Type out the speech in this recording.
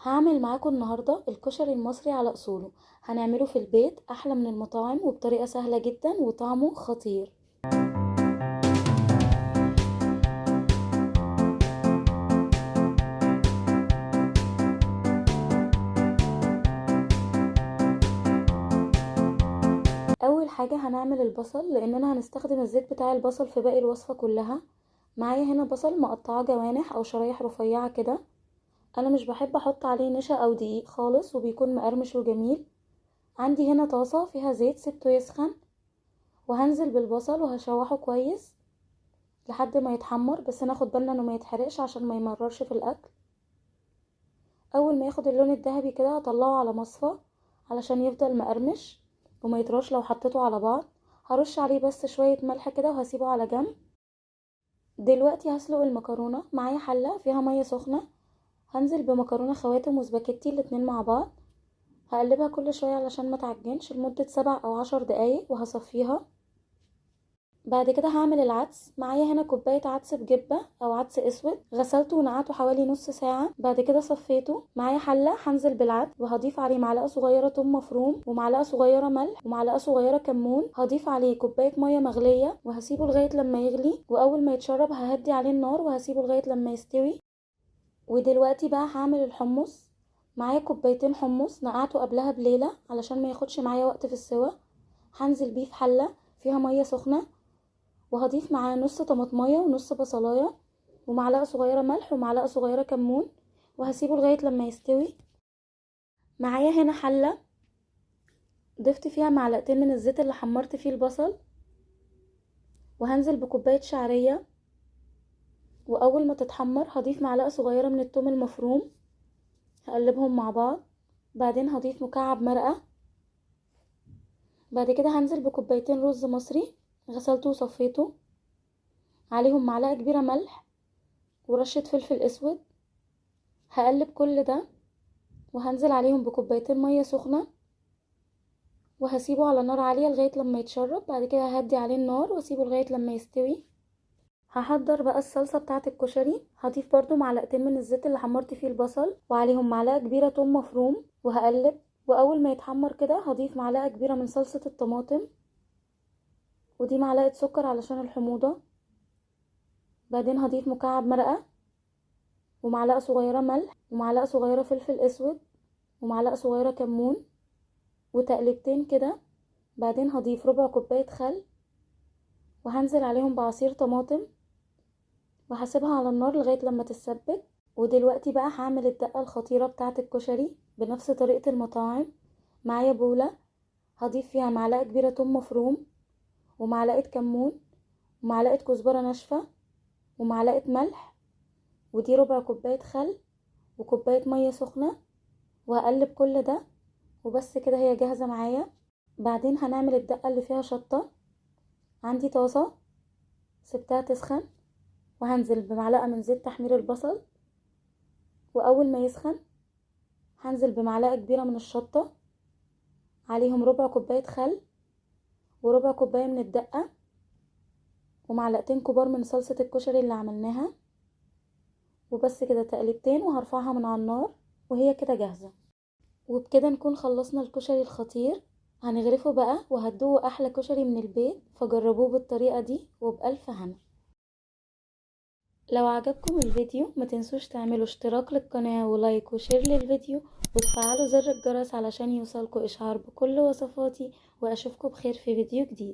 هعمل معاكم النهاردة الكشري المصري على اصوله. هنعمله في البيت احلى من المطاعم وبطريقة سهلة جدا وطعمه خطير. اول حاجة هنعمل البصل لاننا هنستخدم الزيت بتاع البصل في باقي الوصفة كلها. معايا هنا بصل مقطعه جوانح او شرايح رفيعة كده. انا مش بحب احط عليه نشا او دقيق خالص وبيكون مقرمش وجميل. عندي هنا طاسة فيها زيت سبته يسخن، وهنزل بالبصل وهشوحه كويس لحد ما يتحمر، بس ناخد بالنا انه ما يتحرقش عشان ما يمررش في الاكل. اول ما ياخد اللون الذهبي كده هطلعه على مصفى علشان يفضل مقرمش وما يطراش لو حطيته على بعض. هرش عليه بس شوية ملح كده وهسيبه على جنب. دلوقتي هسلق المكرونة. معايا حلة فيها مية سخنة، هنزل بمكرونة خواتم وسباكيتي الاتنين مع بعض. هقلبها كل شوية علشان ما تعجنش لمدة 7 أو 10 دقايق وهصفيها. بعد كده هعمل العدس. معايا هنا كوباية عدس بجبة او عدس اسود، غسلته ونقعته حوالي نص ساعة، بعد كده صفيته. معايا حلة هنزل بالعدس وهضيف عليه معلقة صغيرة توم مفروم ومعلقة صغيرة ملح ومعلقة صغيرة كمون. هضيف عليه كوباية مية مغلية وهسيبه لغاية لما يغلي، واول ما يتشرب ههدي عليه النار وهسيبه لغاية لما يستوي. ودلوقتي بقى هعمل الحمص. معايا كوبايتين حمص نقعته قبلها بليلة علشان ما ياخدش معايا وقت في السوا. هنزل بيه في حلة فيها مية سخنة، وهضيف معاه نص طماطمايه ونص بصلايه ومعلقه صغيره ملح ومعلقه صغيره كمون، وهسيبه لغايه لما يستوي. معايا هنا حله ضفت فيها معلقتين من الزيت اللي حمرت فيه البصل، وهنزل بكوبايه شعريه، واول ما تتحمر هضيف معلقه صغيره من الثوم المفروم. هقلبهم مع بعض. بعدين هضيف مكعب مرقه. بعد كده هنزل بكوبايتين رز مصري غسلته وصفيته، عليهم معلقه كبيره ملح ورشه فلفل اسود. هقلب كل ده وهنزل عليهم بكوبايتين ميه سخنه، وهسيبه على نار عاليه لغايه لما يتشرب. بعد كده ههدي عليه النار واسيبه لغايه لما يستوي. هحضر بقى الصلصه بتاعه الكشري. هضيف برضو معلقتين من الزيت اللي حمرت فيه البصل وعليهم معلقه كبيره توم مفروم وهقلب. واول ما يتحمر كده هضيف معلقه كبيره من صلصه الطماطم، ودي معلقه سكر علشان الحموضه. بعدين هضيف مكعب مرقه ومعلقه صغيره ملح ومعلقه صغيره فلفل اسود ومعلقه صغيره كمون وتقلبتين كده. بعدين هضيف ربع كوباية خل وهنزل عليهم بعصير طماطم وهسيبها على النار لغاية لما تتسبك. ودلوقتي بقى هعمل الدقة الخطيرة بتاعة الكشري بنفس طريقة المطاعم. معايا بولة هضيف فيها معلقة كبيرة توم مفروم ومعلقة كمون ومعلقة كزبرة ناشفة ومعلقة ملح، ودي ربع كوباية خل وكوباية مية سخنة، وهقلب كل ده وبس كده هي جاهزة معايا. بعدين هنعمل الدقة اللي فيها شطة. عندي طاسة سبتها تسخن، وهنزل بمعلقة من زيت تحمير البصل، واول ما يسخن هنزل بمعلقة كبيرة من الشطة، عليهم ربع كوباية خل وربع كوباية من الدقة ومعلقتين كبار من صلصة الكشري اللي عملناها، وبس كده تقليبتين وهرفعها من على النار وهي كده جاهزة. وبكده نكون خلصنا الكشري الخطير. هنغرفه بقى وهتدوقوا احلى كشري من البيت، فجربوه بالطريقة دي وبألف هنا. لو عجبكم الفيديو ما تنسوش تعملوا اشتراك للقناة ولايك وشير للفيديو وتفعلوا زر الجرس علشان يوصلكوا اشعار بكل وصفاتي، واشوفكم بخير في فيديو جديد.